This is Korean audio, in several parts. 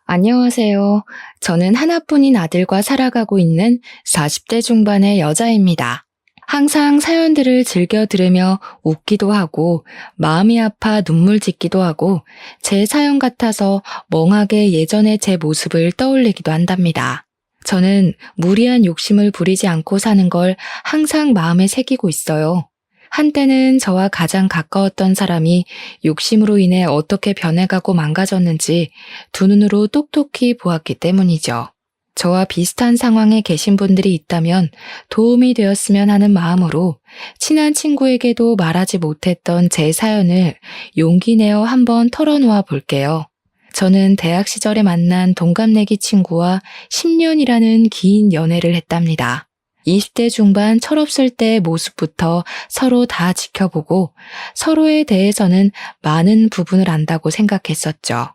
안녕하세요. 저는 하나뿐인 아들과 살아가고 있는 40대 중반의 여자입니다. 항상 사연들을 즐겨 들으며 웃기도 하고 마음이 아파 눈물 짓기도 하고 제 사연 같아서 멍하게 예전의 제 모습을 떠올리기도 한답니다. 저는 무리한 욕심을 부리지 않고 사는 걸 항상 마음에 새기고 있어요. 한때는 저와 가장 가까웠던 사람이 욕심으로 인해 어떻게 변해가고 망가졌는지 두 눈으로 똑똑히 보았기 때문이죠. 저와 비슷한 상황에 계신 분들이 있다면 도움이 되었으면 하는 마음으로 친한 친구에게도 말하지 못했던 제 사연을 용기 내어 한번 털어놓아 볼게요. 저는 대학 시절에 만난 동갑내기 친구와 10년이라는 긴 연애를 했답니다. 20대 중반 철없을 때의 모습부터 서로 다 지켜보고 서로에 대해서는 많은 부분을 안다고 생각했었죠.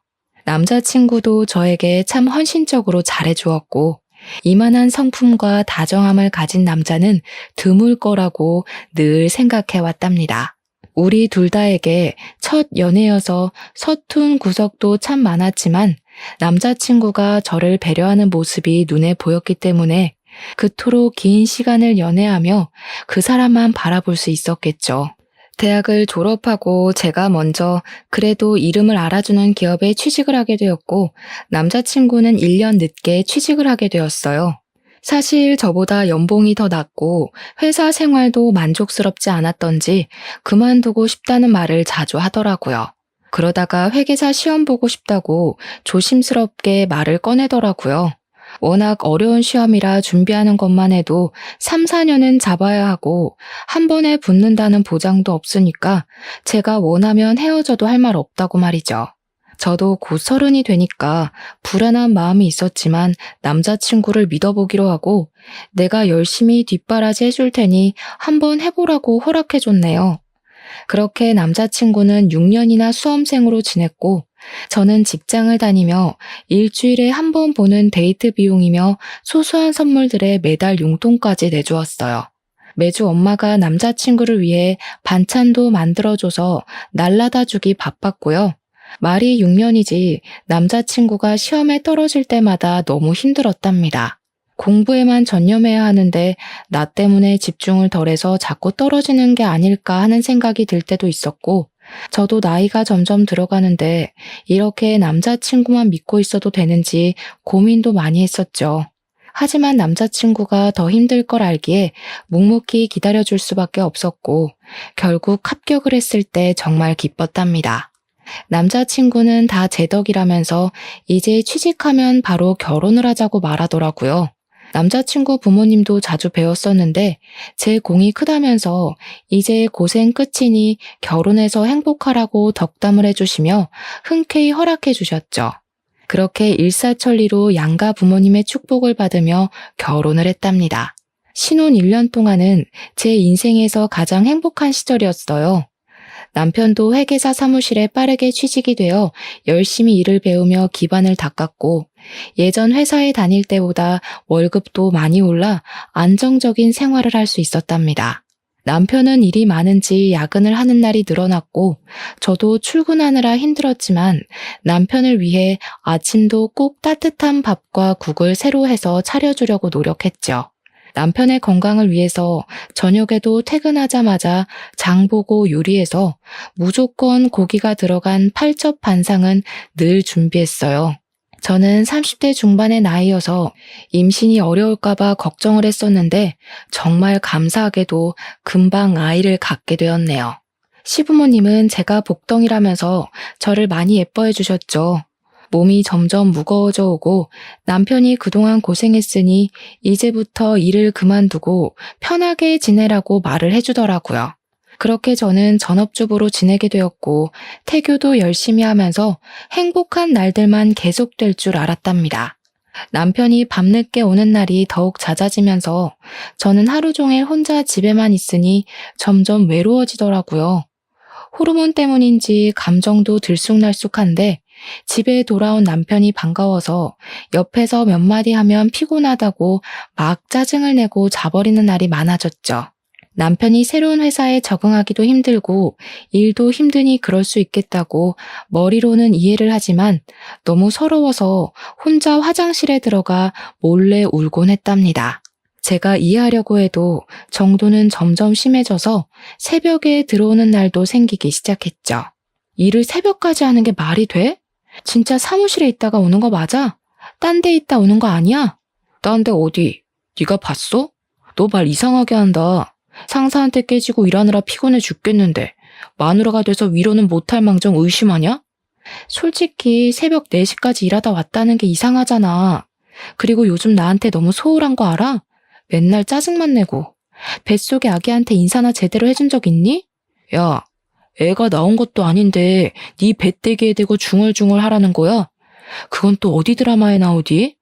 남자친구도 저에게 참 헌신적으로 잘해주었고 이만한 성품과 다정함을 가진 남자는 드물 거라고 늘 생각해왔답니다. 우리 둘 다에게 첫 연애여서 서툰 구석도 참 많았지만 남자친구가 저를 배려하는 모습이 눈에 보였기 때문에 그토록 긴 시간을 연애하며 그 사람만 바라볼 수 있었겠죠. 대학을 졸업하고 제가 먼저 그래도 이름을 알아주는 기업에 취직을 하게 되었고 남자친구는 1년 늦게 취직을 하게 되었어요. 사실 저보다 연봉이 더 낮고 회사 생활도 만족스럽지 않았던지 그만두고 싶다는 말을 자주 하더라고요. 그러다가 회계사 시험 보고 싶다고 조심스럽게 말을 꺼내더라고요. 워낙 어려운 시험이라 준비하는 것만 해도 3, 4년은 잡아야 하고 한 번에 붙는다는 보장도 없으니까 제가 원하면 헤어져도 할 말 없다고 말이죠. 저도 곧 30이 되니까 불안한 마음이 있었지만 남자친구를 믿어보기로 하고 내가 열심히 뒷바라지 해줄 테니 한번 해보라고 허락해줬네요. 그렇게 남자친구는 6년이나 수험생으로 지냈고 저는 직장을 다니며 일주일에 한 번 보는 데이트 비용이며 소소한 선물들에 매달 용돈까지 내주었어요. 매주 엄마가 남자친구를 위해 반찬도 만들어줘서 날라다 주기 바빴고요. 말이 6년이지 남자친구가 시험에 떨어질 때마다 너무 힘들었답니다. 공부에만 전념해야 하는데 나 때문에 집중을 덜해서 자꾸 떨어지는 게 아닐까 하는 생각이 들 때도 있었고 저도 나이가 점점 들어가는데 이렇게 남자친구만 믿고 있어도 되는지 고민도 많이 했었죠. 하지만 남자친구가 더 힘들 걸 알기에 묵묵히 기다려줄 수밖에 없었고 결국 합격을 했을 때 정말 기뻤답니다. 남자친구는 다 제 덕이라면서 이제 취직하면 바로 결혼을 하자고 말하더라고요. 남자친구 부모님도 자주 배웠었는데 제 공이 크다면서 이제 고생 끝이니 결혼해서 행복하라고 덕담을 해주시며 흔쾌히 허락해 주셨죠. 그렇게 일사천리로 양가 부모님의 축복을 받으며 결혼을 했답니다. 신혼 1년 동안은 제 인생에서 가장 행복한 시절이었어요. 남편도 회계사 사무실에 빠르게 취직이 되어 열심히 일을 배우며 기반을 닦았고 예전 회사에 다닐 때보다 월급도 많이 올라 안정적인 생활을 할 수 있었답니다. 남편은 일이 많은지 야근을 하는 날이 늘어났고 저도 출근하느라 힘들었지만 남편을 위해 아침도 꼭 따뜻한 밥과 국을 새로 해서 차려주려고 노력했죠. 남편의 건강을 위해서 저녁에도 퇴근하자마자 장 보고 요리해서 무조건 고기가 들어간 팔첩 반상은 늘 준비했어요. 저는 30대 중반의 나이여서 임신이 어려울까봐 걱정을 했었는데 정말 감사하게도 금방 아이를 갖게 되었네요. 시부모님은 제가 복덩이라면서 저를 많이 예뻐해 주셨죠. 몸이 점점 무거워져 오고 남편이 그동안 고생했으니 이제부터 일을 그만두고 편하게 지내라고 말을 해주더라고요. 그렇게 저는 전업주부로 지내게 되었고 태교도 열심히 하면서 행복한 날들만 계속될 줄 알았답니다. 남편이 밤늦게 오는 날이 더욱 잦아지면서 저는 하루 종일 혼자 집에만 있으니 점점 외로워지더라고요. 호르몬 때문인지 감정도 들쑥날쑥한데 집에 돌아온 남편이 반가워서 옆에서 몇 마디 하면 피곤하다고 막 짜증을 내고 자버리는 날이 많아졌죠. 남편이 새로운 회사에 적응하기도 힘들고 일도 힘드니 그럴 수 있겠다고 머리로는 이해를 하지만 너무 서러워서 혼자 화장실에 들어가 몰래 울곤 했답니다. 제가 이해하려고 해도 정도는 점점 심해져서 새벽에 들어오는 날도 생기기 시작했죠. 일을 새벽까지 하는 게 말이 돼? 진짜 사무실에 있다가 오는 거 맞아? 딴 데 있다 오는 거 아니야? 딴 데 어디? 네가 봤어? 너 말 이상하게 한다. 상사한테 깨지고 일하느라 피곤해 죽겠는데 마누라가 돼서 위로는 못할 망정 의심하냐? 솔직히 새벽 4시까지 일하다 왔다는 게 이상하잖아. 그리고 요즘 나한테 너무 소홀한 거 알아? 맨날 짜증만 내고 뱃속의 아기한테 인사나 제대로 해준 적 있니? 야, 애가 나온 것도 아닌데 네 배때기에 대고 중얼중얼 하라는 거야? 그건 또 어디 드라마에 나오디?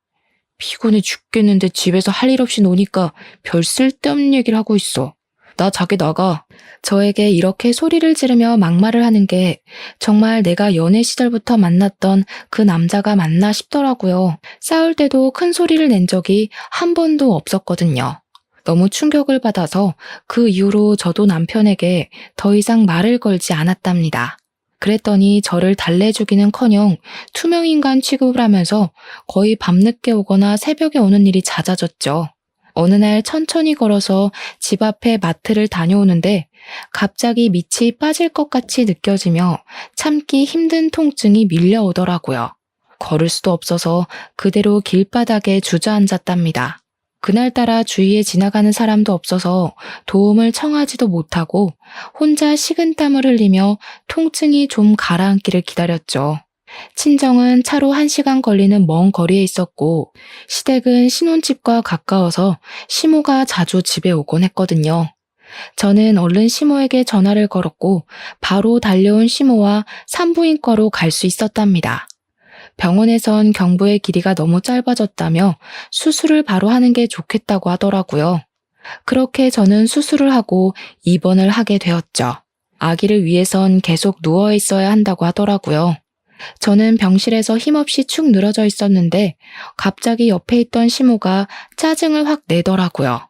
피곤해 죽겠는데 집에서 할 일 없이 노니까 별 쓸데없는 얘기를 하고 있어. 나 자게 나가. 저에게 이렇게 소리를 지르며 막말을 하는 게 정말 내가 연애 시절부터 만났던 그 남자가 맞나 싶더라고요. 싸울 때도 큰 소리를 낸 적이 한 번도 없었거든요. 너무 충격을 받아서 그 이후로 저도 남편에게 더 이상 말을 걸지 않았답니다. 그랬더니 저를 달래주기는커녕 투명인간 취급을 하면서 거의 밤늦게 오거나 새벽에 오는 일이 잦아졌죠. 어느 날 천천히 걸어서 집 앞에 마트를 다녀오는데 갑자기 밑이 빠질 것 같이 느껴지며 참기 힘든 통증이 밀려오더라고요. 걸을 수도 없어서 그대로 길바닥에 주저앉았답니다. 그날따라 주위에 지나가는 사람도 없어서 도움을 청하지도 못하고 혼자 식은땀을 흘리며 통증이 좀 가라앉기를 기다렸죠. 친정은 차로 1시간 걸리는 먼 거리에 있었고 시댁은 신혼집과 가까워서 시모가 자주 집에 오곤 했거든요. 저는 얼른 시모에게 전화를 걸었고 바로 달려온 시모와 산부인과로 갈 수 있었답니다. 병원에선 경부의 길이가 너무 짧아졌다며 수술을 바로 하는 게 좋겠다고 하더라고요. 그렇게 저는 수술을 하고 입원을 하게 되었죠. 아기를 위해선 계속 누워 있어야 한다고 하더라고요. 저는 병실에서 힘없이 축 늘어져 있었는데 갑자기 옆에 있던 시모가 짜증을 확 내더라고요.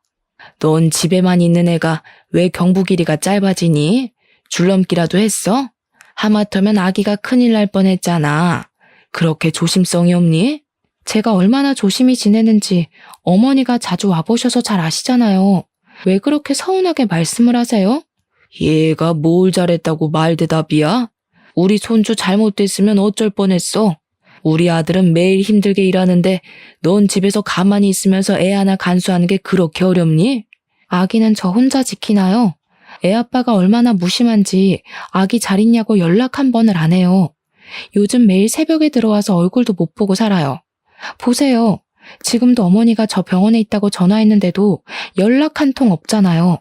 넌 집에만 있는 애가 왜 경부 길이가 짧아지니? 줄넘기라도 했어? 하마터면 아기가 큰일 날 뻔했잖아. 그렇게 조심성이 없니? 제가 얼마나 조심히 지내는지 어머니가 자주 와보셔서 잘 아시잖아요. 왜 그렇게 서운하게 말씀을 하세요? 얘가 뭘 잘했다고 말대답이야? 우리 손주 잘못됐으면 어쩔 뻔했어. 우리 아들은 매일 힘들게 일하는데 넌 집에서 가만히 있으면서 애 하나 간수하는 게 그렇게 어렵니? 아기는 저 혼자 지키나요? 애 아빠가 얼마나 무심한지 아기 잘 있냐고 연락 한 번을 안 해요. 요즘 매일 새벽에 들어와서 얼굴도 못 보고 살아요. 보세요. 지금도 어머니가 저 병원에 있다고 전화했는데도 연락 한 통 없잖아요.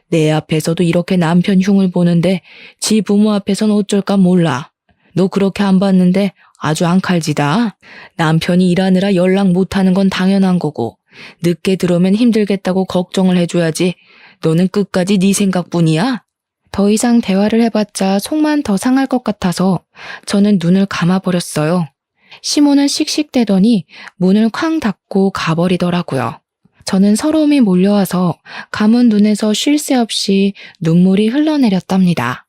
내 앞에서도 이렇게 남편 흉을 보는데 지 부모 앞에선 어쩔까 몰라. 너 그렇게 안 봤는데 아주 앙칼지다. 남편이 일하느라 연락 못하는 건 당연한 거고 늦게 들어오면 힘들겠다고 걱정을 해줘야지. 너는 끝까지 네 생각뿐이야? 더 이상 대화를 해봤자 속만 더 상할 것 같아서 저는 눈을 감아버렸어요. 시모는 씩씩대더니 문을 쾅 닫고 가버리더라고요. 저는 서러움이 몰려와서 감은 눈에서 쉴 새 없이 눈물이 흘러내렸답니다.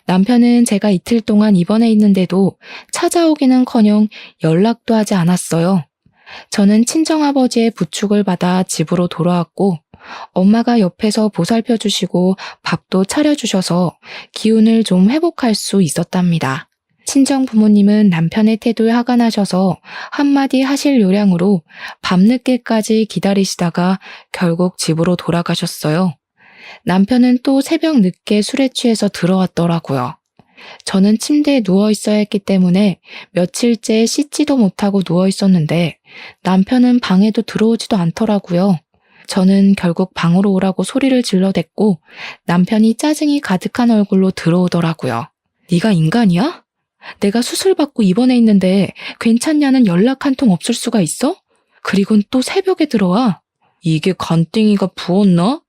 남편은 제가 이틀 동안 입원해 있는데도 찾아오기는커녕 연락도 하지 않았어요. 저는 친정아버지의 부축을 받아 집으로 돌아왔고 엄마가 옆에서 보살펴 주시고 밥도 차려주셔서 기운을 좀 회복할 수 있었답니다. 친정 부모님은 남편의 태도에 화가 나셔서 한마디 하실 요량으로 밤늦게까지 기다리시다가 결국 집으로 돌아가셨어요. 남편은 또 새벽 늦게 술에 취해서 들어왔더라고요. 저는 침대에 누워 있어야 했기 때문에 며칠째 씻지도 못하고 누워 있었는데 남편은 방에도 들어오지도 않더라고요. 저는 결국 방으로 오라고 소리를 질러댔고 남편이 짜증이 가득한 얼굴로 들어오더라고요. 네가 인간이야? 내가 수술받고 입원해 있는데 괜찮냐는 연락 한 통 없을 수가 있어? 그리곤 또 새벽에 들어와. 이게 간땡이가 부었나?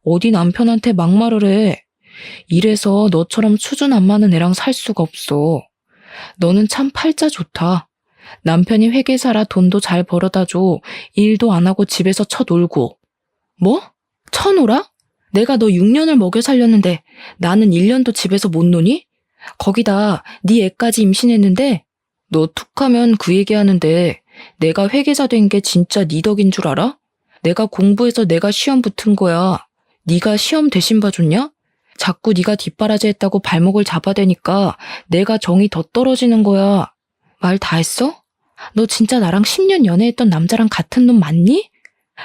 어디 남편한테 막말을 해. 이래서 너처럼 수준 안 맞는 애랑 살 수가 없어. 너는 참 팔자 좋다. 남편이 회계사라 돈도 잘 벌어다 줘. 일도 안 하고 집에서 쳐놀고. 뭐? 쳐놀아? 내가 너 6년을 먹여 살렸는데 나는 1년도 집에서 못 노니? 거기다 네 애까지 임신했는데 너 툭하면 그 얘기하는데 내가 회계사 된 게 진짜 네 덕인 줄 알아? 내가 공부해서 내가 시험 붙은 거야. 네가 시험 대신 봐줬냐? 자꾸 네가 뒷바라지 했다고 발목을 잡아대니까 내가 정이 더 떨어지는 거야. 말 다 했어? 너 진짜 나랑 10년 연애했던 남자랑 같은 놈 맞니?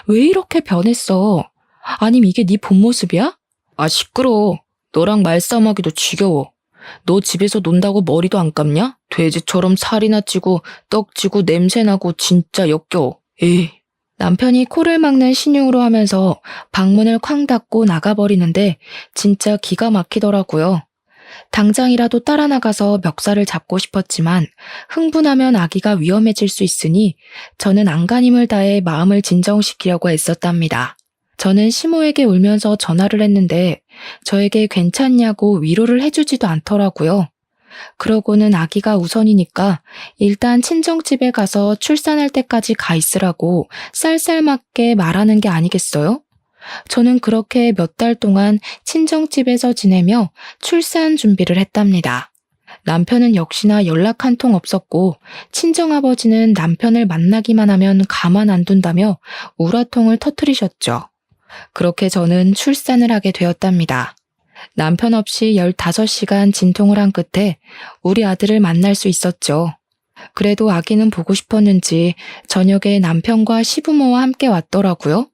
왜 이렇게 변했어? 아님 이게 네 본 모습이야? 아 시끄러워. 너랑 말싸움하기도 지겨워. 너 집에서 논다고 머리도 안 감냐? 돼지처럼 살이나 찌고 떡지고 냄새나고 진짜 역겨워. 에이. 남편이 코를 막는 신용으로 하면서 방문을 쾅 닫고 나가버리는데 진짜 기가 막히더라고요. 당장이라도 따라 나가서 멱살을 잡고 싶었지만 흥분하면 아기가 위험해질 수 있으니 저는 안간힘을 다해 마음을 진정시키려고 애썼답니다. 저는 시모에게 울면서 전화를 했는데 저에게 괜찮냐고 위로를 해주지도 않더라고요. 그러고는 아기가 우선이니까 일단 친정집에 가서 출산할 때까지 가 있으라고 쌀쌀맞게 말하는 게 아니겠어요? 저는 그렇게 몇 달 동안 친정집에서 지내며 출산 준비를 했답니다. 남편은 역시나 연락 한 통 없었고 친정아버지는 남편을 만나기만 하면 가만 안 둔다며 우라통을 터뜨리셨죠. 그렇게 저는 출산을 하게 되었답니다. 남편 없이 15시간 진통을 한 끝에 우리 아들을 만날 수 있었죠. 그래도 아기는 보고 싶었는지 저녁에 남편과 시부모와 함께 왔더라고요.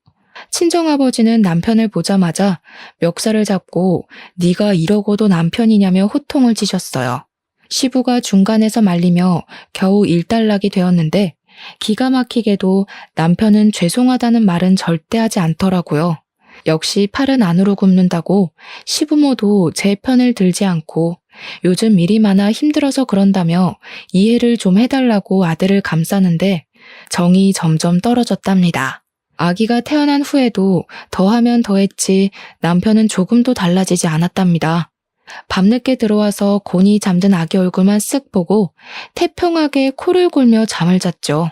친정아버지는 남편을 보자마자 멱살을 잡고 네가 이러고도 남편이냐며 호통을 치셨어요. 시부가 중간에서 말리며 겨우 일단락이 되었는데 기가 막히게도 남편은 죄송하다는 말은 절대 하지 않더라고요. 역시 팔은 안으로 굽는다고 시부모도 제 편을 들지 않고 요즘 일이 많아 힘들어서 그런다며 이해를 좀 해달라고 아들을 감싸는데 정이 점점 떨어졌답니다. 아기가 태어난 후에도 더하면 더했지 남편은 조금도 달라지지 않았답니다. 밤늦게 들어와서 곤히 잠든 아기 얼굴만 쓱 보고 태평하게 코를 골며 잠을 잤죠.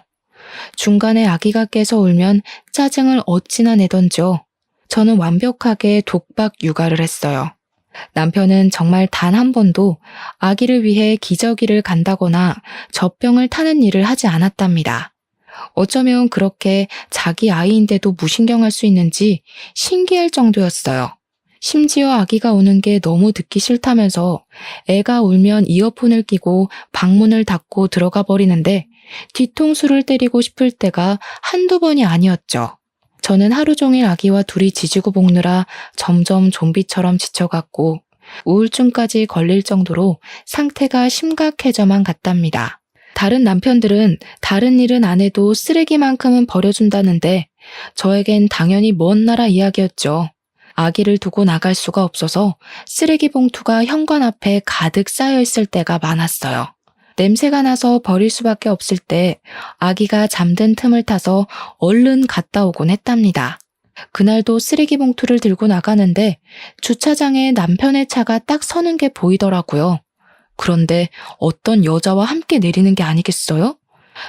중간에 아기가 깨서 울면 짜증을 어찌나 내던지요. 저는 완벽하게 독박 육아를 했어요. 남편은 정말 단 한 번도 아기를 위해 기저귀를 간다거나 젖병을 타는 일을 하지 않았답니다. 어쩌면 그렇게 자기 아이인데도 무신경할 수 있는지 신기할 정도였어요. 심지어 아기가 우는 게 너무 듣기 싫다면서 애가 울면 이어폰을 끼고 방문을 닫고 들어가 버리는데 뒤통수를 때리고 싶을 때가 한두 번이 아니었죠. 저는 하루 종일 아기와 둘이 지지고 볶느라 점점 좀비처럼 지쳐갔고 우울증까지 걸릴 정도로 상태가 심각해져만 갔답니다. 다른 남편들은 다른 일은 안 해도 쓰레기만큼은 버려준다는데 저에겐 당연히 먼 나라 이야기였죠. 아기를 두고 나갈 수가 없어서 쓰레기 봉투가 현관 앞에 가득 쌓여 있을 때가 많았어요. 냄새가 나서 버릴 수밖에 없을 때 아기가 잠든 틈을 타서 얼른 갔다 오곤 했답니다. 그날도 쓰레기 봉투를 들고 나가는데 주차장에 남편의 차가 딱 서는 게 보이더라고요. 그런데 어떤 여자와 함께 내리는 게 아니겠어요?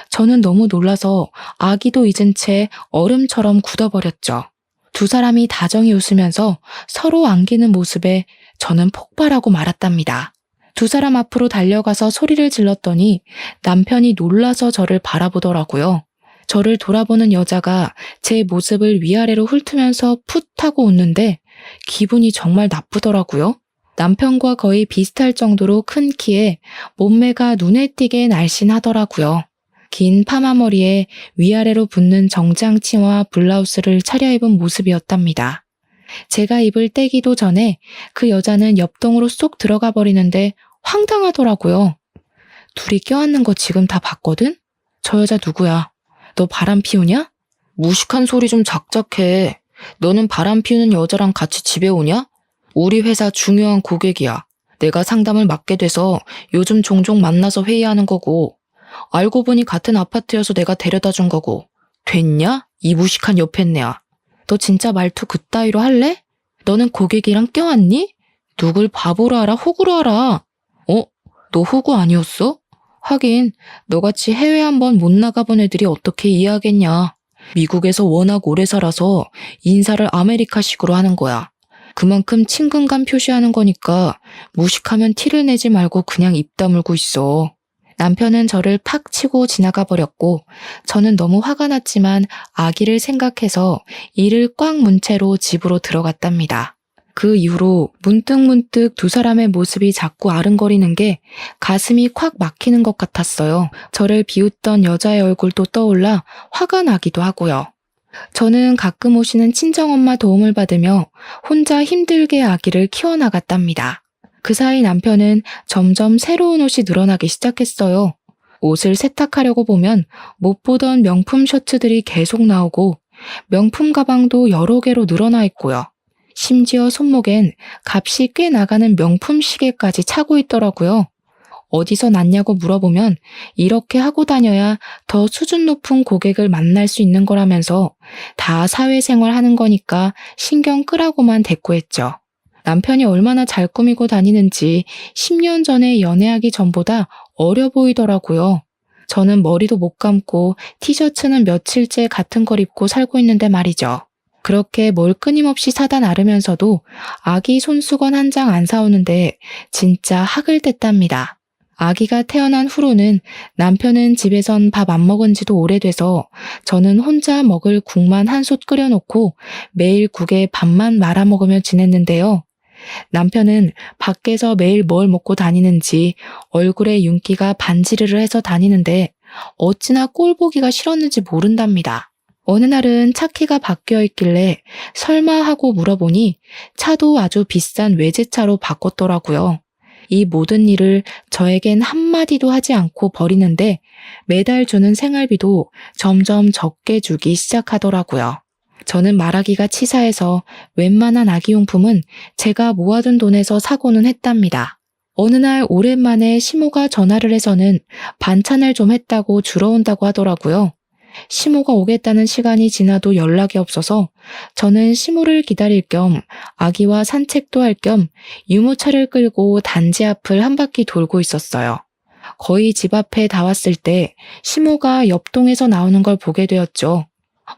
저는 너무 놀라서 아기도 잊은 채 얼음처럼 굳어버렸죠. 두 사람이 다정히 웃으면서 서로 안기는 모습에 저는 폭발하고 말았답니다. 두 사람 앞으로 달려가서 소리를 질렀더니 남편이 놀라서 저를 바라보더라고요. 저를 돌아보는 여자가 제 모습을 위아래로 훑으면서 풋 하고 웃는데 기분이 정말 나쁘더라고요. 남편과 거의 비슷할 정도로 큰 키에 몸매가 눈에 띄게 날씬하더라고요. 긴 파마머리에 위아래로 붙는 정장치마 블라우스를 차려입은 모습이었답니다. 제가 입을 떼기도 전에 그 여자는 옆동으로 쏙 들어가 버리는데 황당하더라고요. 둘이 껴안는 거 지금 다 봤거든? 저 여자 누구야? 너 바람 피우냐? 무식한 소리 좀 작작해. 너는 바람 피우는 여자랑 같이 집에 오냐? 우리 회사 중요한 고객이야. 내가 상담을 맡게 돼서 요즘 종종 만나서 회의하는 거고 알고 보니 같은 아파트여서 내가 데려다 준 거고 됐냐? 이 무식한 여팻네야. 너 진짜 말투 그따위로 할래? 너는 고객이랑 껴안니? 누굴 바보로 알아? 호구로 알아? 너 호구 아니었어? 하긴 너같이 해외 한번 못 나가본 애들이 어떻게 이해하겠냐. 미국에서 워낙 오래 살아서 인사를 아메리카식으로 하는 거야. 그만큼 친근감 표시하는 거니까 무식하면 티를 내지 말고 그냥 입 다물고 있어. 남편은 저를 팍 치고 지나가 버렸고 저는 너무 화가 났지만 아기를 생각해서 이를 꽉 문 채로 집으로 들어갔답니다. 그 이후로 문득문득 두 사람의 모습이 자꾸 아른거리는 게 가슴이 콱 막히는 것 같았어요. 저를 비웃던 여자의 얼굴도 떠올라 화가 나기도 하고요. 저는 가끔 오시는 친정엄마 도움을 받으며 혼자 힘들게 아기를 키워나갔답니다. 그 사이 남편은 점점 새로운 옷이 늘어나기 시작했어요. 옷을 세탁하려고 보면 못 보던 명품 셔츠들이 계속 나오고 명품 가방도 여러 개로 늘어나 있고요. 심지어 손목엔 값이 꽤 나가는 명품 시계까지 차고 있더라고요. 어디서 났냐고 물어보면 이렇게 하고 다녀야 더 수준 높은 고객을 만날 수 있는 거라면서 다 사회생활 하는 거니까 신경 끄라고만 대꾸했죠. 남편이 얼마나 잘 꾸미고 다니는지 10년 전에 연애하기 전보다 어려 보이더라고요. 저는 머리도 못 감고 티셔츠는 며칠째 같은 걸 입고 살고 있는데 말이죠. 그렇게 뭘 끊임없이 사다 나르면서도 아기 손수건 한 장 안 사오는데 진짜 학을 뗐답니다. 아기가 태어난 후로는 남편은 집에선 밥 안 먹은 지도 오래돼서 저는 혼자 먹을 국만 한 솥 끓여놓고 매일 국에 밥만 말아 먹으며 지냈는데요. 남편은 밖에서 매일 뭘 먹고 다니는지 얼굴에 윤기가 반지르르 해서 다니는데 어찌나 꼴 보기가 싫었는지 모른답니다. 어느 날은 차 키가 바뀌어 있길래 설마 하고 물어보니 차도 아주 비싼 외제차로 바꿨더라고요. 이 모든 일을 저에겐 한마디도 하지 않고 버리는데 매달 주는 생활비도 점점 적게 주기 시작하더라고요. 저는 말하기가 치사해서 웬만한 아기용품은 제가 모아둔 돈에서 사고는 했답니다. 어느 날 오랜만에 시모가 전화를 해서는 반찬을 좀 했다고 주러 온다고 하더라고요. 시모가 오겠다는 시간이 지나도 연락이 없어서 저는 시모를 기다릴 겸 아기와 산책도 할 겸 유모차를 끌고 단지 앞을 한 바퀴 돌고 있었어요. 거의 집 앞에 다 왔을 때 시모가 옆동에서 나오는 걸 보게 되었죠.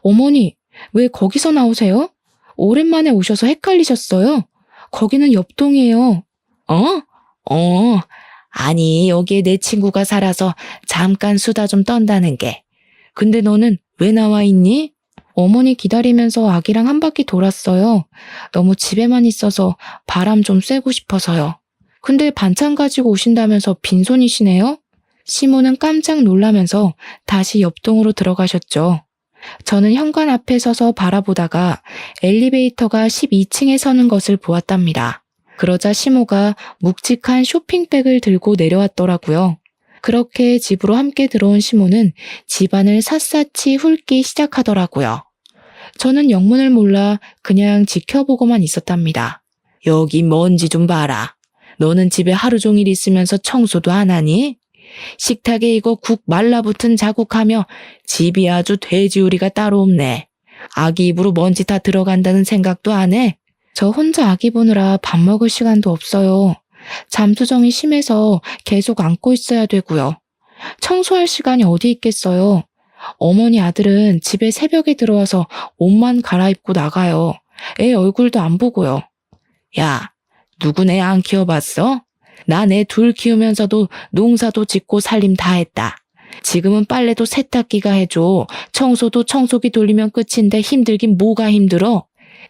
어머니, 왜 거기서 나오세요? 오랜만에 오셔서 헷갈리셨어요? 거기는 옆동이에요. 아니, 여기에 내 친구가 살아서 잠깐 수다 좀 떤다는 게. 근데 너는 왜 나와 있니? 어머니 기다리면서 아기랑 한 바퀴 돌았어요. 너무 집에만 있어서 바람 좀 쐬고 싶어서요. 근데 반찬 가지고 오신다면서 빈손이시네요? 시모는 깜짝 놀라면서 다시 옆동으로 들어가셨죠. 저는 현관 앞에 서서 바라보다가 엘리베이터가 12층에 서는 것을 보았답니다. 그러자 시모가 묵직한 쇼핑백을 들고 내려왔더라고요. 그렇게 집으로 함께 들어온 시모는 집안을 샅샅이 훑기 시작하더라고요. 저는 영문을 몰라 그냥 지켜보고만 있었답니다. 여기 먼지 좀 봐라. 너는 집에 하루 종일 있으면서 청소도 안 하니? 식탁에 이거 국 말라붙은 자국하며 집이 아주 돼지우리가 따로 없네. 아기 입으로 먼지 다 들어간다는 생각도 안 해? 저 혼자 아기 보느라 밥 먹을 시간도 없어요. 잠투정이 심해서 계속 안고 있어야 되고요. 청소할 시간이 어디 있겠어요. 어머니 아들은 집에 새벽에 들어와서 옷만 갈아입고 나가요. 애 얼굴도 안 보고요. 야, 누구네 안 키워봤어? 나 내 둘 키우면서도 농사도 짓고 살림 다 했다. 지금은 빨래도 세탁기가 해줘. 청소도 청소기 돌리면 끝인데 힘들긴 뭐가 힘들어?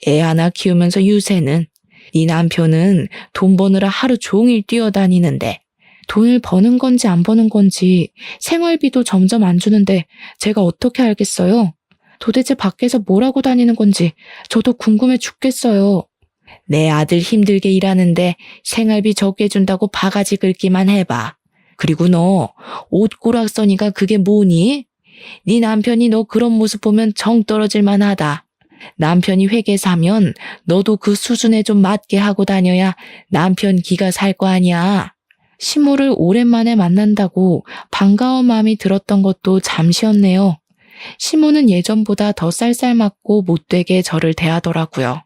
애 하나 키우면서 유세는. 네 남편은 돈 버느라 하루 종일 뛰어다니는데 돈을 버는 건지 안 버는 건지 생활비도 점점 안 주는데 제가 어떻게 알겠어요? 도대체 밖에서 뭘 하고 다니는 건지 저도 궁금해 죽겠어요. 내 아들 힘들게 일하는데 생활비 적게 준다고 바가지 긁기만 해봐. 그리고 너 옷고락서니가 그게 뭐니? 네 남편이 너 그런 모습 보면 정 떨어질 만하다. 남편이 회계사면 너도 그 수준에 좀 맞게 하고 다녀야 남편 기가 살 거 아니야. 시모를 오랜만에 만난다고 반가운 마음이 들었던 것도 잠시였네요. 시모는 예전보다 더 쌀쌀맞고 못되게 저를 대하더라고요.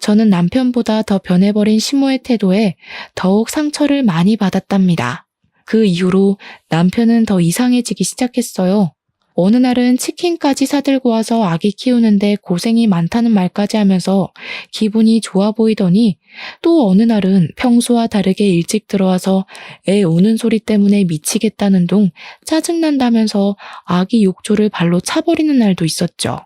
저는 남편보다 더 변해버린 시모의 태도에 더욱 상처를 많이 받았답니다. 그 이후로 남편은 더 이상해지기 시작했어요. 어느 날은 치킨까지 사들고 와서 아기 키우는데 고생이 많다는 말까지 하면서 기분이 좋아 보이더니 또 어느 날은 평소와 다르게 일찍 들어와서 애 우는 소리 때문에 미치겠다는 둥 짜증난다면서 아기 욕조를 발로 차버리는 날도 있었죠.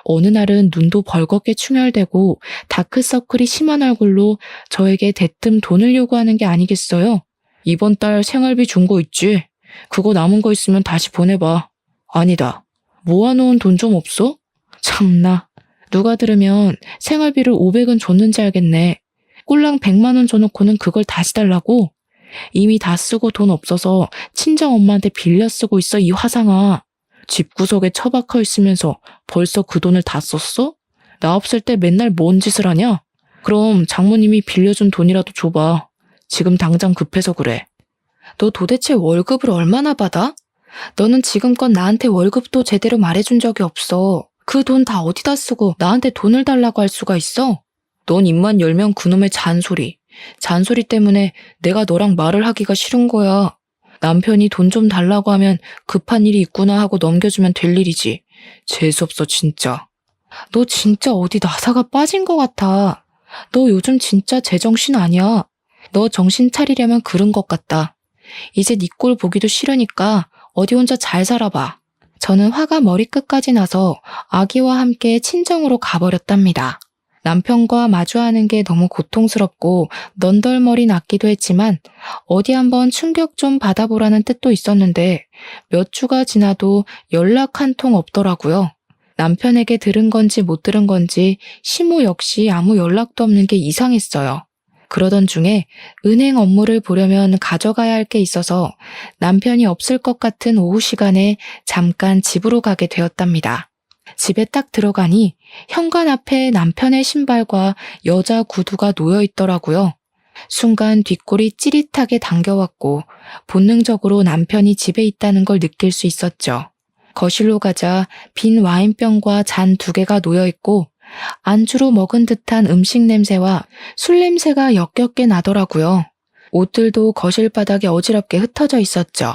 어느 날은 눈도 벌겋게 충혈되고 다크서클이 심한 얼굴로 저에게 대뜸 돈을 요구하는 게 아니겠어요? 이번 달 생활비 준 거 있지? 그거 남은 거 있으면 다시 보내봐. 아니다. 모아놓은 돈 좀 없어? 참나. 누가 들으면 생활비를 500은 줬는지 알겠네. 꼴랑 100만 원 줘놓고는 그걸 다시 달라고? 이미 다 쓰고 돈 없어서 친정엄마한테 빌려 쓰고 있어, 이 화상아. 집구석에 처박혀 있으면서 벌써 그 돈을 다 썼어? 나 없을 때 맨날 뭔 짓을 하냐? 그럼 장모님이 빌려준 돈이라도 줘봐. 지금 당장 급해서 그래. 너 도대체 월급을 얼마나 받아? 너는 지금껏 나한테 월급도 제대로 말해준 적이 없어. 그 돈 다 어디다 쓰고 나한테 돈을 달라고 할 수가 있어? 넌 입만 열면 그놈의 잔소리. 잔소리 때문에 내가 너랑 말을 하기가 싫은 거야. 남편이 돈 좀 달라고 하면 급한 일이 있구나 하고 넘겨주면 될 일이지. 재수없어 진짜. 너 진짜 어디 나사가 빠진 것 같아. 너 요즘 진짜 제정신 아니야. 너 정신 차리려면 그런 것 같다. 이제 네 꼴 보기도 싫으니까 어디 혼자 잘 살아봐. 저는 화가 머리끝까지 나서 아기와 함께 친정으로 가버렸답니다. 남편과 마주하는 게 너무 고통스럽고 넌덜머리 났기도 했지만 어디 한번 충격 좀 받아보라는 뜻도 있었는데 몇 주가 지나도 연락 한 통 없더라고요. 남편에게 들은 건지 못 들은 건지 시모 역시 아무 연락도 없는 게 이상했어요. 그러던 중에 은행 업무를 보려면 가져가야 할 게 있어서 남편이 없을 것 같은 오후 시간에 잠깐 집으로 가게 되었답니다. 집에 딱 들어가니 현관 앞에 남편의 신발과 여자 구두가 놓여 있더라고요. 순간 뒷골이 찌릿하게 당겨왔고 본능적으로 남편이 집에 있다는 걸 느낄 수 있었죠. 거실로 가자 빈 와인병과 잔 2개가 놓여 있고 안주로 먹은 듯한 음식 냄새와 술 냄새가 역겹게 나더라고요. 옷들도 거실 바닥에 어지럽게 흩어져 있었죠.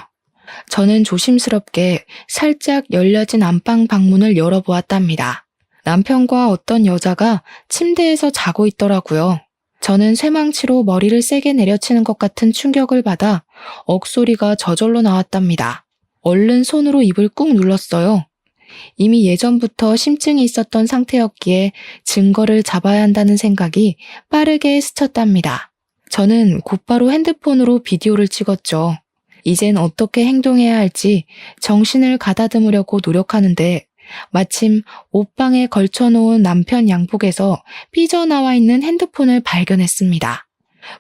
저는 조심스럽게 살짝 열려진 안방 방문을 열어보았답니다. 남편과 어떤 여자가 침대에서 자고 있더라고요. 저는 쇠망치로 머리를 세게 내려치는 것 같은 충격을 받아 억소리가 저절로 나왔답니다. 얼른 손으로 입을 꾹 눌렀어요. 이미 예전부터 심증이 있었던 상태였기에 증거를 잡아야 한다는 생각이 빠르게 스쳤답니다. 저는 곧바로 핸드폰으로 비디오를 찍었죠. 이젠 어떻게 행동해야 할지 정신을 가다듬으려고 노력하는데 마침 옷방에 걸쳐놓은 남편 양복에서 삐져나와 있는 핸드폰을 발견했습니다.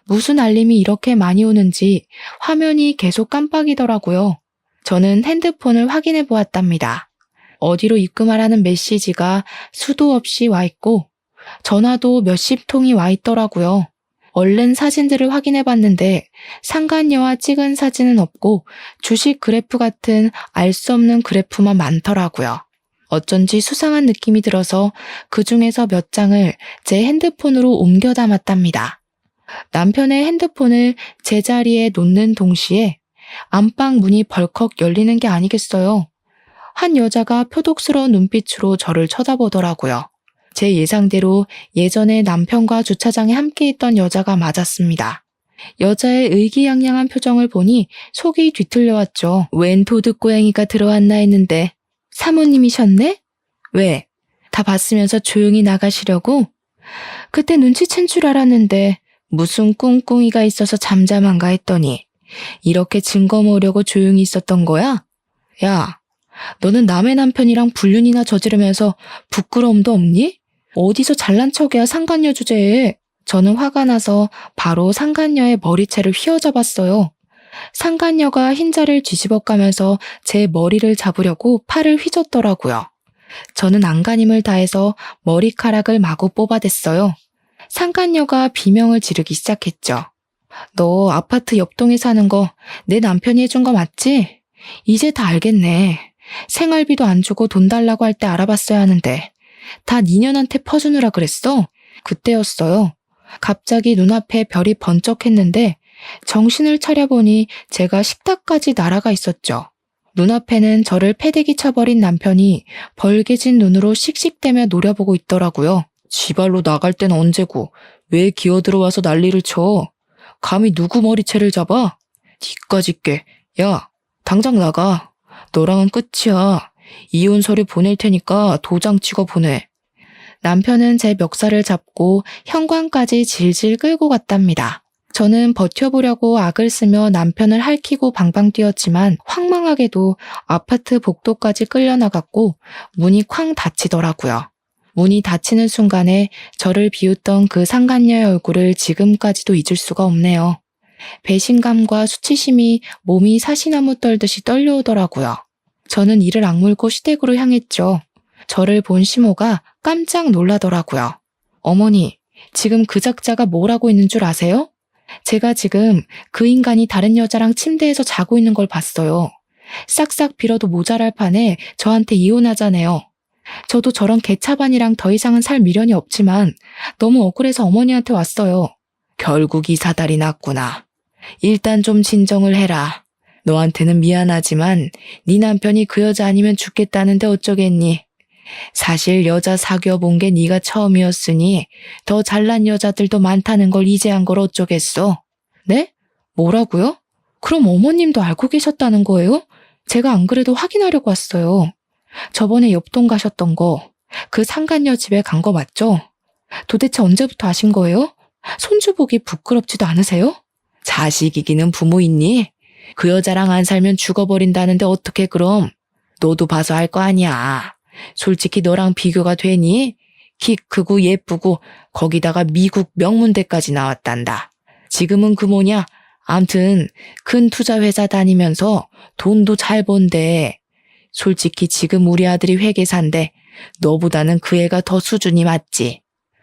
무슨 알림이 이렇게 많이 오는지 화면이 계속 깜빡이더라고요. 저는 핸드폰을 확인해 보았답니다. 어디로 입금하라는 메시지가 수도 없이 와 있고 전화도 몇십 통이 와 있더라고요. 얼른 사진들을 확인해 봤는데 상간녀와 찍은 사진은 없고 주식 그래프 같은 알 수 없는 그래프만 많더라고요. 어쩐지 수상한 느낌이 들어서 그 중에서 몇 장을 제 핸드폰으로 옮겨 담았답니다. 남편의 핸드폰을 제자리에 놓는 동시에 안방 문이 벌컥 열리는 게 아니겠어요. 한 여자가 표독스러운 눈빛으로 저를 쳐다보더라고요. 제 예상대로 예전에 남편과 주차장에 함께 있던 여자가 맞았습니다. 여자의 의기양양한 표정을 보니 속이 뒤틀려왔죠. 웬 도둑고양이가 들어왔나 했는데 사모님이셨네? 왜? 다 봤으면서 조용히 나가시려고? 그때 눈치챈 줄 알았는데 무슨 꿍꿍이가 있어서 잠잠한가 했더니 이렇게 증거 모으려고 조용히 있었던 거야? 야, 너는 남의 남편이랑 불륜이나 저지르면서 부끄러움도 없니? 어디서 잘난 척이야 상간녀 주제에. 저는 화가 나서 바로 상간녀의 머리채를 휘어잡았어요. 상간녀가 흰자를 뒤집어 까면서 제 머리를 잡으려고 팔을 휘젓더라고요. 저는 안간힘을 다해서 머리카락을 마구 뽑아댔어요. 상간녀가 비명을 지르기 시작했죠. 너 아파트 옆동에 사는 거 내 남편이 해준 거 맞지? 이제 다 알겠네. 생활비도 안 주고 돈 달라고 할 때 알아봤어야 하는데 다 니년한테 퍼주느라 그랬어? 그때였어요. 갑자기 눈앞에 별이 번쩍했는데 정신을 차려보니 제가 식탁까지 날아가 있었죠. 눈앞에는 저를 패대기 쳐버린 남편이 벌개진 눈으로 씩씩대며 노려보고 있더라고요. 지발로 나갈 땐 언제고 왜 기어들어와서 난리를 쳐? 감히 누구 머리채를 잡아? 니까짓 게. 야, 당장 나가. 너랑은 끝이야. 이혼 서류 보낼 테니까 도장 찍어 보내. 남편은 제 멱살을 잡고 현관까지 질질 끌고 갔답니다. 저는 버텨보려고 악을 쓰며 남편을 핥히고 방방 뛰었지만 황망하게도 아파트 복도까지 끌려나갔고 문이 쾅 닫히더라고요. 문이 닫히는 순간에 저를 비웃던 그 상간녀의 얼굴을 지금까지도 잊을 수가 없네요. 배신감과 수치심이 몸이 사시나무 떨듯이 떨려오더라고요. 저는 이를 악물고 시댁으로 향했죠. 저를 본 시모가 깜짝 놀라더라고요. 어머니, 지금 그 작자가 뭘 하고 있는 줄 아세요? 제가 지금 그 인간이 다른 여자랑 침대에서 자고 있는 걸 봤어요. 싹싹 빌어도 모자랄 판에 저한테 이혼하자네요. 저도 저런 개차반이랑 더 이상은 살 미련이 없지만 너무 억울해서 어머니한테 왔어요. 결국 이 사달이 났구나. 일단 좀 진정을 해라. 너한테는 미안하지만 네 남편이 그 여자 아니면 죽겠다는데 어쩌겠니? 사실 여자 사귀어 본 게 네가 처음이었으니 더 잘난 여자들도 많다는 걸 이제 한 걸 어쩌겠어? 네? 뭐라고요? 그럼 어머님도 알고 계셨다는 거예요? 제가 안 그래도 확인하려고 왔어요. 저번에 옆동 가셨던 거, 그 상간녀 집에 간 거 맞죠? 도대체 언제부터 아신 거예요? 손주 보기 부끄럽지도 않으세요? 자식 이기는 부모 있니? 그 여자랑 안 살면 죽어버린다는데 어떻게 그럼? 너도 봐서 알 거 아니야. 솔직히 너랑 비교가 되니? 키 크고 예쁘고 거기다가 미국 명문대까지 나왔단다. 지금은 그 뭐냐? 암튼 큰 투자회사 다니면서 돈도 잘 번대. 솔직히 지금 우리 아들이 회계사인데 너보다는 그 애가 더 수준이 맞지.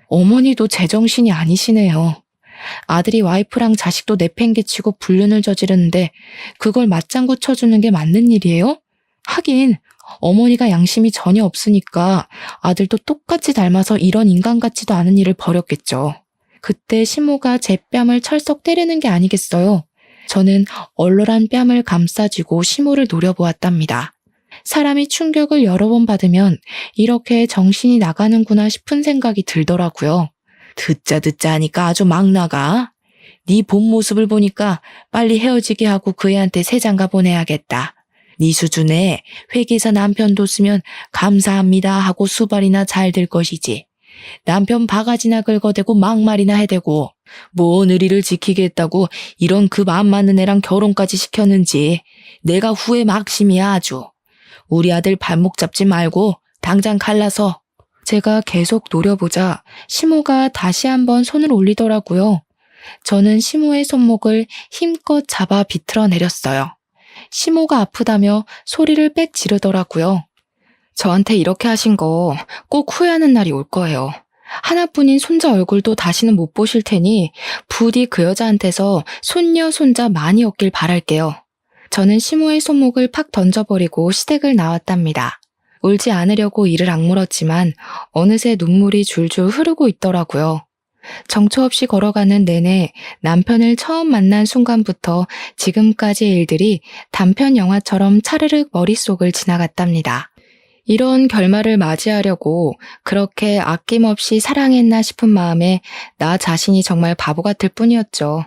어머니도 제정신이 아니시네요. 아들이 와이프랑 자식도 내팽개치고 불륜을 저지르는데 그걸 맞장구 쳐주는 게 맞는 일이에요? 하긴 어머니가 양심이 전혀 없으니까 아들도 똑같이 닮아서 이런 인간 같지도 않은 일을 벌였겠죠. 그때 시모가 제 뺨을 철썩 때리는 게 아니겠어요. 저는 얼얼한 뺨을 감싸쥐고 시모를 노려보았답니다. 사람이 충격을 여러 번 받으면 이렇게 정신이 나가는구나 싶은 생각이 들더라고요. 듣자 하니까 아주 막 나가. 네 본 모습을 보니까 빨리 헤어지게 하고 그 애한테 새 장가 보내야겠다. 네 수준에 회계사 남편 뒀으면 감사합니다 하고 수발이나 잘 될 것이지. 남편 바가지나 긁어대고 막말이나 해대고 뭐 의리를 지키겠다고 이런 급 안 맞는 애랑 결혼까지 시켰는지 내가 후회 막심이야 아주. 우리 아들 발목 잡지 말고 당장 갈라서. 제가 계속 노려보자 시모가 다시 한번 손을 올리더라고요. 저는 시모의 손목을 힘껏 잡아 비틀어 내렸어요. 시모가 아프다며 소리를 빽 지르더라고요. 저한테 이렇게 하신 거 꼭 후회하는 날이 올 거예요. 하나뿐인 손자 얼굴도 다시는 못 보실 테니 부디 그 여자한테서 손녀, 손자 많이 얻길 바랄게요. 저는 시모의 손목을 팍 던져버리고 시댁을 나왔답니다. 울지 않으려고 이를 악물었지만 어느새 눈물이 줄줄 흐르고 있더라고요. 정처 없이 걸어가는 내내 남편을 처음 만난 순간부터 지금까지의 일들이 단편 영화처럼 차르륵 머릿속을 지나갔답니다. 이런 결말을 맞이하려고 그렇게 아낌없이 사랑했나 싶은 마음에 나 자신이 정말 바보 같을 뿐이었죠.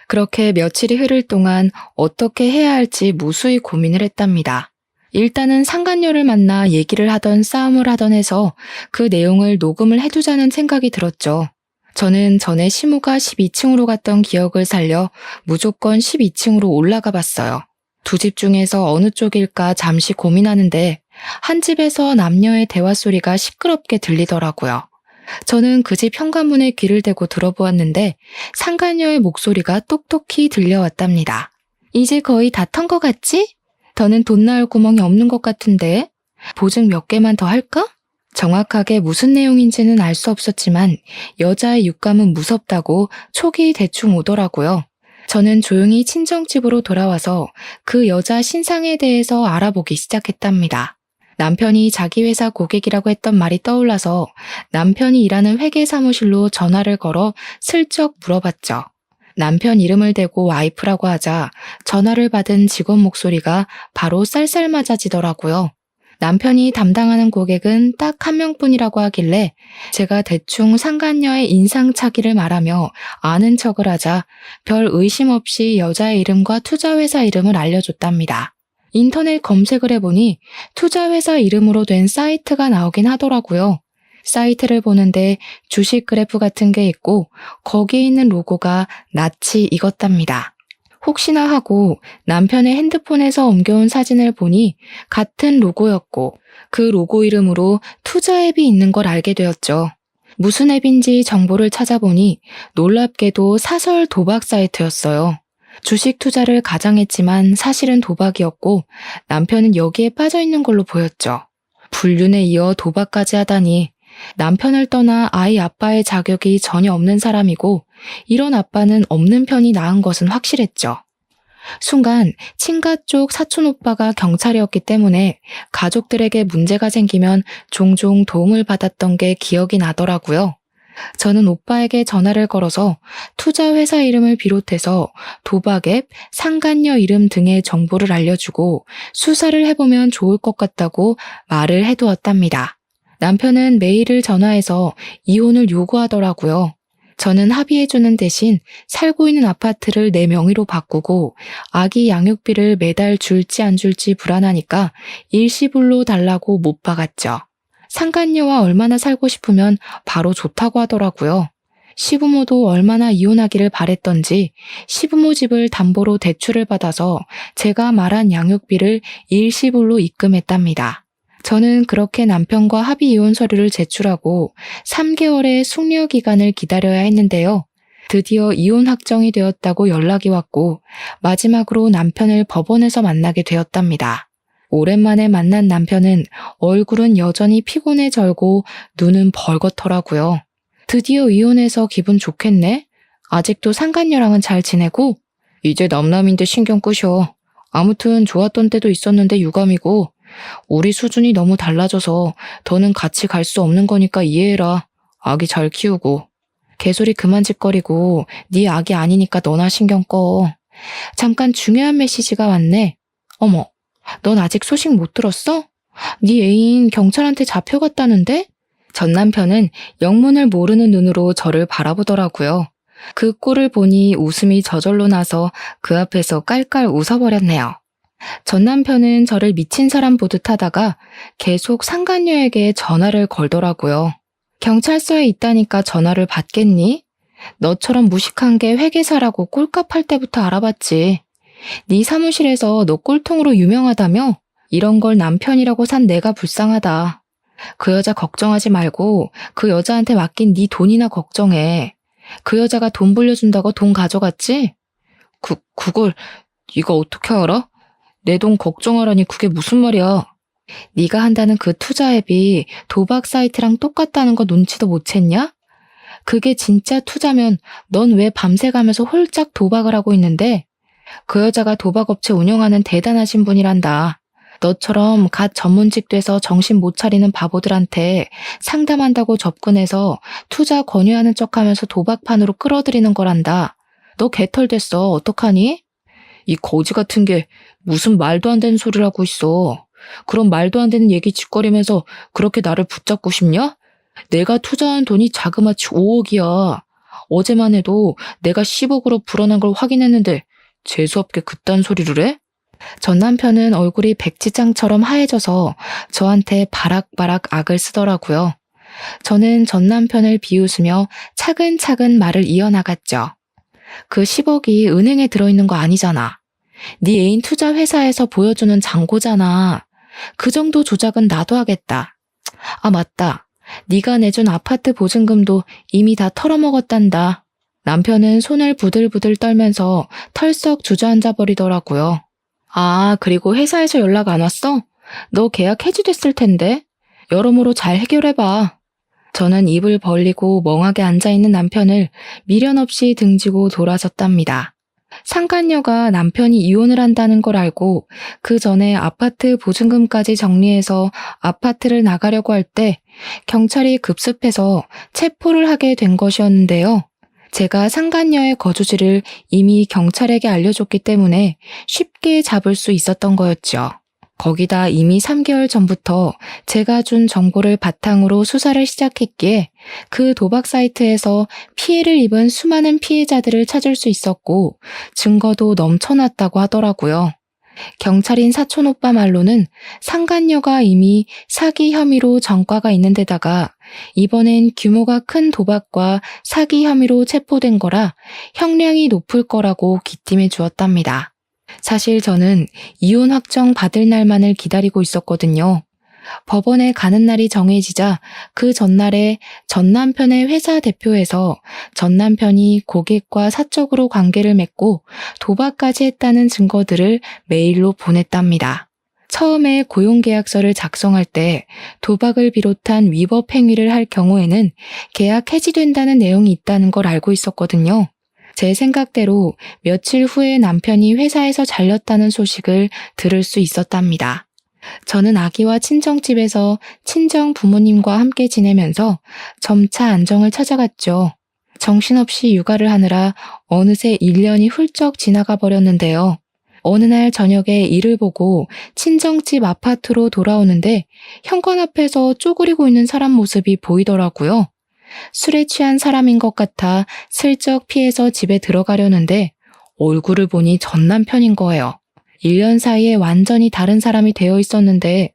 그렇게 며칠이 흐를 동안 어떻게 해야 할지 무수히 고민을 했답니다. 일단은 상간녀를 만나 얘기를 하던 싸움을 하던 해서 그 내용을 녹음을 해두자는 생각이 들었죠. 저는 전에 시모가 12층으로 갔던 기억을 살려 무조건 12층으로 올라가 봤어요. 두 집 중에서 어느 쪽일까 잠시 고민하는데 한 집에서 남녀의 대화 소리가 시끄럽게 들리더라고요. 저는 그 집 현관문에 귀를 대고 들어보았는데 상간녀의 목소리가 똑똑히 들려왔답니다. 이제 거의 다 턴 것 같지? 더는 돈 나올 구멍이 없는 것 같은데 보증 몇 개만 더 할까? 정확하게 무슨 내용인지는 알 수 없었지만 여자의 육감은 무섭다고 촉이 대충 오더라고요. 저는 조용히 친정집으로 돌아와서 그 여자 신상에 대해서 알아보기 시작했답니다. 남편이 자기 회사 고객이라고 했던 말이 떠올라서 남편이 일하는 회계 사무실로 전화를 걸어 슬쩍 물어봤죠. 남편 이름을 대고 와이프라고 하자 전화를 받은 직원 목소리가 바로 쌀쌀맞아지더라고요. 남편이 담당하는 고객은 딱 한 명뿐이라고 하길래 제가 대충 상간녀의 인상착의를 말하며 아는 척을 하자 별 의심 없이 여자의 이름과 투자회사 이름을 알려줬답니다. 인터넷 검색을 해보니 투자회사 이름으로 된 사이트가 나오긴 하더라고요. 사이트를 보는데 주식 그래프 같은 게 있고 거기에 있는 로고가 낯이 익었답니다. 혹시나 하고 남편의 핸드폰에서 옮겨온 사진을 보니 같은 로고였고 그 로고 이름으로 투자 앱이 있는 걸 알게 되었죠. 무슨 앱인지 정보를 찾아보니 놀랍게도 사설 도박 사이트였어요. 주식 투자를 가장했지만 사실은 도박이었고 남편은 여기에 빠져 있는 걸로 보였죠. 불륜에 이어 도박까지 하다니 남편을 떠나 아이 아빠의 자격이 전혀 없는 사람이고 이런 아빠는 없는 편이 나은 것은 확실했죠. 순간 친가 쪽 사촌 오빠가 경찰이었기 때문에 가족들에게 문제가 생기면 종종 도움을 받았던 게 기억이 나더라고요. 저는 오빠에게 전화를 걸어서 투자 회사 이름을 비롯해서 도박 앱, 상간녀 이름 등의 정보를 알려주고 수사를 해보면 좋을 것 같다고 말을 해두었답니다. 남편은 메일을 전화해서 이혼을 요구하더라고요. 저는 합의해주는 대신 살고 있는 아파트를 내 명의로 바꾸고 아기 양육비를 매달 줄지 안 줄지 불안하니까 일시불로 달라고 못 박았죠. 상간녀와 얼마나 살고 싶으면 바로 좋다고 하더라고요. 시부모도 얼마나 이혼하기를 바랬던지 시부모 집을 담보로 대출을 받아서 제가 말한 양육비를 일시불로 입금했답니다. 저는 그렇게 남편과 합의 이혼 서류를 제출하고 3개월의 숙려 기간을 기다려야 했는데요. 드디어 이혼 확정이 되었다고 연락이 왔고 마지막으로 남편을 법원에서 만나게 되었답니다. 오랜만에 만난 남편은 얼굴은 여전히 피곤해 절고 눈은 벌겋더라고요. 드디어 이혼해서 기분 좋겠네? 아직도 상간녀랑은 잘 지내고? 이제 남남인데 신경 끄셔. 아무튼 좋았던 때도 있었는데 유감이고 우리 수준이 너무 달라져서 더는 같이 갈 수 없는 거니까 이해해라. 아기 잘 키우고. 개소리 그만 짓거리고 네 아기 아니니까 너나 신경 꺼. 잠깐 중요한 메시지가 왔네. 어머, 넌 아직 소식 못 들었어? 네 애인 경찰한테 잡혀갔다는데? 전 남편은 영문을 모르는 눈으로 저를 바라보더라고요. 그 꼴을 보니 웃음이 저절로 나서 그 앞에서 깔깔 웃어버렸네요. 전 남편은 저를 미친 사람 보듯 하다가 계속 상간녀에게 전화를 걸더라고요. 경찰서에 있다니까 전화를 받겠니? 너처럼 무식한 게 회계사라고 꼴값 할 때부터 알아봤지. 네 사무실에서 너 꼴통으로 유명하다며? 이런 걸 남편이라고 산 내가 불쌍하다. 그 여자 걱정하지 말고 그 여자한테 맡긴 네 돈이나 걱정해. 그 여자가 돈 불려준다고 돈 가져갔지? 그걸 네가 어떻게 알아? 내 돈 걱정하라니 그게 무슨 말이야. 네가 한다는 그 투자 앱이 도박 사이트랑 똑같다는 거 눈치도 못 챘냐? 그게 진짜 투자면 넌 왜 밤새 가면서 홀짝 도박을 하고 있는데? 그 여자가 도박업체 운영하는 대단하신 분이란다. 너처럼 갓 전문직 돼서 정신 못 차리는 바보들한테 상담한다고 접근해서 투자 권유하는 척하면서 도박판으로 끌어들이는 거란다. 너 개털 됐어. 어떡하니? 이 거지 같은 게 무슨 말도 안 되는 소리를 하고 있어. 그런 말도 안 되는 얘기 짓거리면서 그렇게 나를 붙잡고 싶냐? 내가 투자한 돈이 자그마치 5억이야. 어제만 해도 내가 10억으로 불어난 걸 확인했는데 재수없게 그딴 소리를 해? 전 남편은 얼굴이 백지장처럼 하얘져서 저한테 바락바락 악을 쓰더라고요. 저는 전 남편을 비웃으며 차근차근 말을 이어나갔죠. 그 10억이 은행에 들어있는 거 아니잖아. 네 애인 투자 회사에서 보여주는 잔고잖아. 그 정도 조작은 나도 하겠다. 아 맞다. 네가 내준 아파트 보증금도 이미 다 털어먹었단다. 남편은 손을 부들부들 떨면서 털썩 주저앉아 버리더라고요. 아, 그리고 회사에서 연락 안 왔어? 너 계약 해지됐을 텐데. 여러모로 잘 해결해봐. 저는 입을 벌리고 멍하게 앉아있는 남편을 미련 없이 등지고 돌아섰답니다. 상간녀가 남편이 이혼을 한다는 걸 알고 그 전에 아파트 보증금까지 정리해서 아파트를 나가려고 할 때 경찰이 급습해서 체포를 하게 된 것이었는데요. 제가 상간녀의 거주지를 이미 경찰에게 알려줬기 때문에 쉽게 잡을 수 있었던 거였죠. 거기다 이미 3개월 전부터 제가 준 정보를 바탕으로 수사를 시작했기에 그 도박 사이트에서 피해를 입은 수많은 피해자들을 찾을 수 있었고 증거도 넘쳐났다고 하더라고요. 경찰인 사촌오빠 말로는 상간녀가 이미 사기 혐의로 전과가 있는 데다가 이번엔 규모가 큰 도박과 사기 혐의로 체포된 거라 형량이 높을 거라고 기띔해 주었답니다. 사실 저는 이혼 확정 받을 날만을 기다리고 있었거든요. 법원에 가는 날이 정해지자 그 전날에 전 남편의 회사 대표에서 전 남편이 고객과 사적으로 관계를 맺고 도박까지 했다는 증거들을 메일로 보냈답니다. 처음에 고용계약서를 작성할 때 도박을 비롯한 위법 행위를 할 경우에는 계약 해지된다는 내용이 있다는 걸 알고 있었거든요. 제 생각대로 며칠 후에 남편이 회사에서 잘렸다는 소식을 들을 수 있었답니다. 저는 아기와 친정집에서 친정 부모님과 함께 지내면서 점차 안정을 찾아갔죠. 정신없이 육아를 하느라 어느새 1년이 훌쩍 지나가 버렸는데요. 어느 날 저녁에 일을 보고 친정집 아파트로 돌아오는데 현관 앞에서 쪼그리고 있는 사람 모습이 보이더라고요. 술에 취한 사람인 것 같아 슬쩍 피해서 집에 들어가려는데 얼굴을 보니 전 남편인 거예요. 1년 사이에 완전히 다른 사람이 되어 있었는데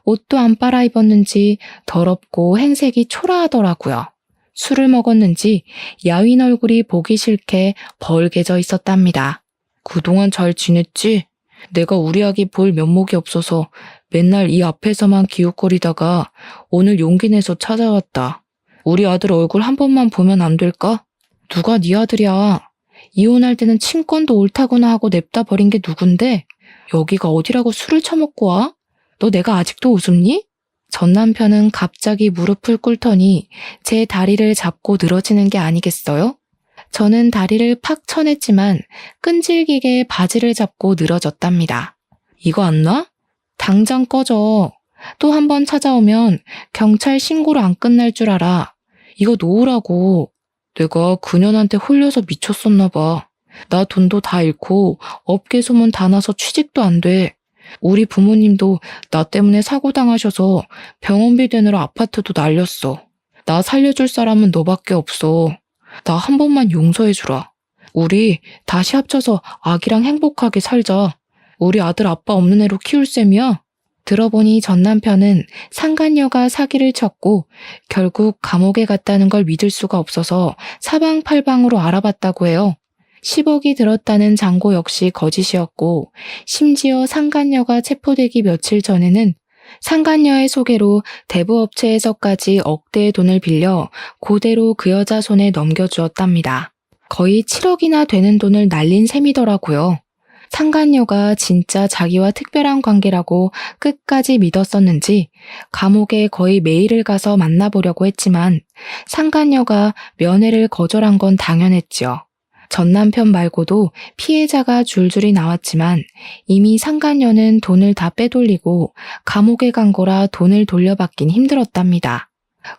옷도 안 빨아입었는지 더럽고 행색이 초라하더라고요. 술을 먹었는지 야윈 얼굴이 보기 싫게 벌개져 있었답니다. 그동안 잘 지냈지? 내가 우리 아기 볼 면목이 없어서 맨날 이 앞에서만 기웃거리다가 오늘 용기 내서 찾아왔다. 우리 아들 얼굴 한 번만 보면 안 될까? 누가 네 아들이야? 이혼할 때는 친권도 옳다구나 하고 냅다 버린 게 누군데 여기가 어디라고 술을 처먹고 와? 너 내가 아직도 우습니? 전 남편은 갑자기 무릎을 꿇더니 제 다리를 잡고 늘어지는 게 아니겠어요? 저는 다리를 팍 쳐냈지만 끈질기게 바지를 잡고 늘어졌답니다. 이거 안 놔? 당장 꺼져. 또 한 번 찾아오면 경찰 신고로 안 끝날 줄 알아. 이거 놓으라고. 내가 그년한테 홀려서 미쳤었나 봐. 나 돈도 다 잃고 업계 소문 다 나서 취직도 안 돼. 우리 부모님도 나 때문에 사고 당하셔서 병원비 되느라 아파트도 날렸어. 나 살려줄 사람은 너밖에 없어. 나 한 번만 용서해주라. 우리 다시 합쳐서 아기랑 행복하게 살자. 우리 아들 아빠 없는 애로 키울 셈이야. 들어보니 전 남편은 상간녀가 사기를 쳤고 결국 감옥에 갔다는 걸 믿을 수가 없어서 사방팔방으로 알아봤다고 해요. 10억이 들었다는 장고 역시 거짓이었고 심지어 상간녀가 체포되기 며칠 전에는 상간녀의 소개로 대부업체에서까지 억대의 돈을 빌려 그대로 그 여자 손에 넘겨주었답니다. 거의 7억이나 되는 돈을 날린 셈이더라고요. 상간녀가 진짜 자기와 특별한 관계라고 끝까지 믿었었는지 감옥에 거의 매일을 가서 만나보려고 했지만 상간녀가 면회를 거절한 건 당연했죠. 전 남편 말고도 피해자가 줄줄이 나왔지만 이미 상간녀는 돈을 다 빼돌리고 감옥에 간 거라 돈을 돌려받긴 힘들었답니다.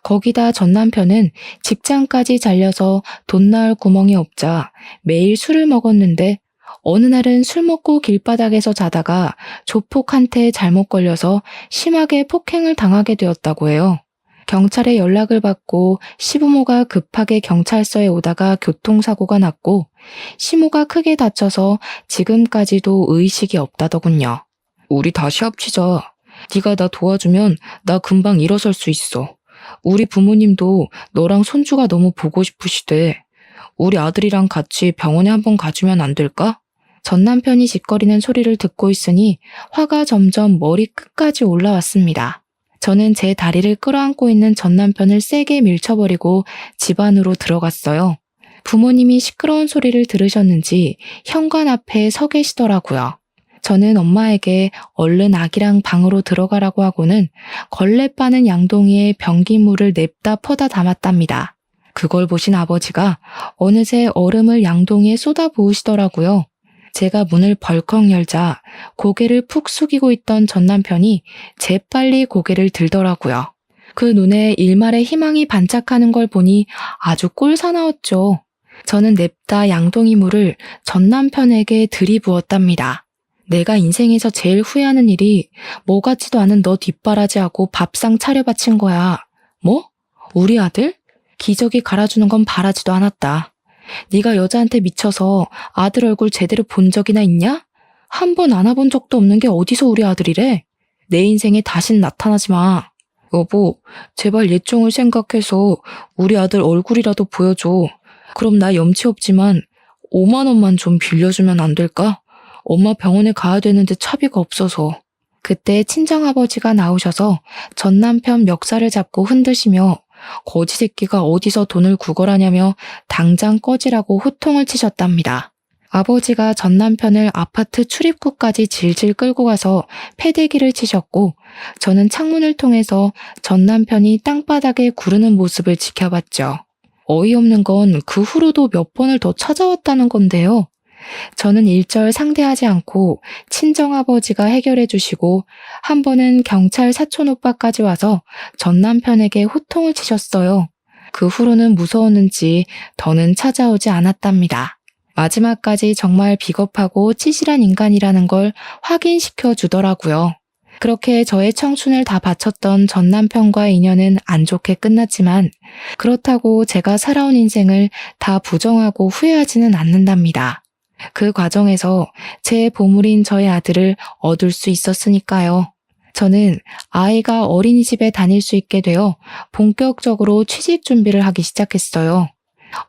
거기다 전 남편은 직장까지 잘려서 돈 나올 구멍이 없자 매일 술을 먹었는데 어느 날은 술 먹고 길바닥에서 자다가 조폭한테 잘못 걸려서 심하게 폭행을 당하게 되었다고 해요. 경찰에 연락을 받고 시부모가 급하게 경찰서에 오다가 교통사고가 났고 시모가 크게 다쳐서 지금까지도 의식이 없다더군요. 우리 다시 합치자. 네가 나 도와주면 나 금방 일어설 수 있어. 우리 부모님도 너랑 손주가 너무 보고 싶으시대. 우리 아들이랑 같이 병원에 한번 가주면 안 될까? 전 남편이 짓거리는 소리를 듣고 있으니 화가 점점 머리 끝까지 올라왔습니다. 저는 제 다리를 끌어안고 있는 전 남편을 세게 밀쳐버리고 집 안으로 들어갔어요. 부모님이 시끄러운 소리를 들으셨는지 현관 앞에 서 계시더라고요. 저는 엄마에게 얼른 아기랑 방으로 들어가라고 하고는 걸레 빠는 양동이에 변기물을 냅다 퍼다 담았답니다. 그걸 보신 아버지가 어느새 얼음을 양동이에 쏟아 부으시더라고요. 제가 문을 벌컥 열자 고개를 푹 숙이고 있던 전 남편이 재빨리 고개를 들더라고요. 그 눈에 일말의 희망이 반짝하는 걸 보니 아주 꼴사나웠죠. 저는 냅다 양동이물을 전 남편에게 들이부었답니다. 내가 인생에서 제일 후회하는 일이 뭐 같지도 않은 너 뒷바라지하고 밥상 차려 바친 거야. 뭐? 우리 아들? 기저귀 갈아주는 건 바라지도 않았다. 네가 여자한테 미쳐서 아들 얼굴 제대로 본 적이나 있냐? 한 번 안아본 적도 없는 게 어디서 우리 아들이래? 내 인생에 다신 나타나지 마. 여보, 제발 예종을 생각해서 우리 아들 얼굴이라도 보여줘. 그럼 나 염치 없지만 5만 원만 좀 빌려주면 안 될까? 엄마 병원에 가야 되는데 차비가 없어서. 그때 친정아버지가 나오셔서 전 남편 멱살을 잡고 흔드시며 거지 새끼가 어디서 돈을 구걸하냐며 당장 꺼지라고 호통을 치셨답니다. 아버지가 전 남편을 아파트 출입구까지 질질 끌고 가서 패대기를 치셨고 저는 창문을 통해서 전 남편이 땅바닥에 구르는 모습을 지켜봤죠. 어이없는 건 그 후로도 몇 번을 더 찾아왔다는 건데요. 저는 일절 상대하지 않고 친정아버지가 해결해 주시고 한 번은 경찰 사촌 오빠까지 와서 전 남편에게 호통을 치셨어요. 그 후로는 무서웠는지 더는 찾아오지 않았답니다. 마지막까지 정말 비겁하고 치실한 인간이라는 걸 확인시켜 주더라고요. 그렇게 저의 청춘을 다 바쳤던 전 남편과의 인연은 안 좋게 끝났지만 그렇다고 제가 살아온 인생을 다 부정하고 후회하지는 않는답니다. 그 과정에서 제 보물인 저의 아들을 얻을 수 있었으니까요. 저는 아이가 어린이집에 다닐 수 있게 되어 본격적으로 취직 준비를 하기 시작했어요.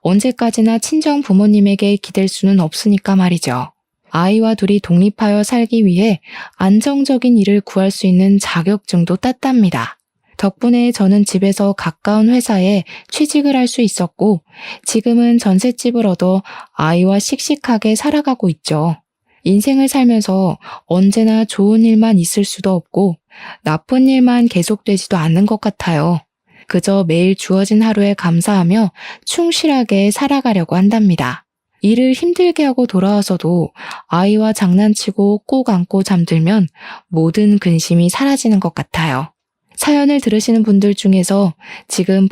언제까지나 친정 부모님에게 기댈 수는 없으니까 말이죠. 아이와 둘이 독립하여 살기 위해 안정적인 일을 구할 수 있는 자격증도 땄답니다. 덕분에 저는 집에서 가까운 회사에 취직을 할 수 있었고 지금은 전셋집을 얻어 아이와 씩씩하게 살아가고 있죠. 인생을 살면서 언제나 좋은 일만 있을 수도 없고 나쁜 일만 계속되지도 않는 것 같아요. 그저 매일 주어진 하루에 감사하며 충실하게 살아가려고 한답니다. 일을 힘들게 하고 돌아와서도 아이와 장난치고 꼭 안고 잠들면 모든 근심이 사라지는 것 같아요. 사연을 들으시는 분들 중에서 지금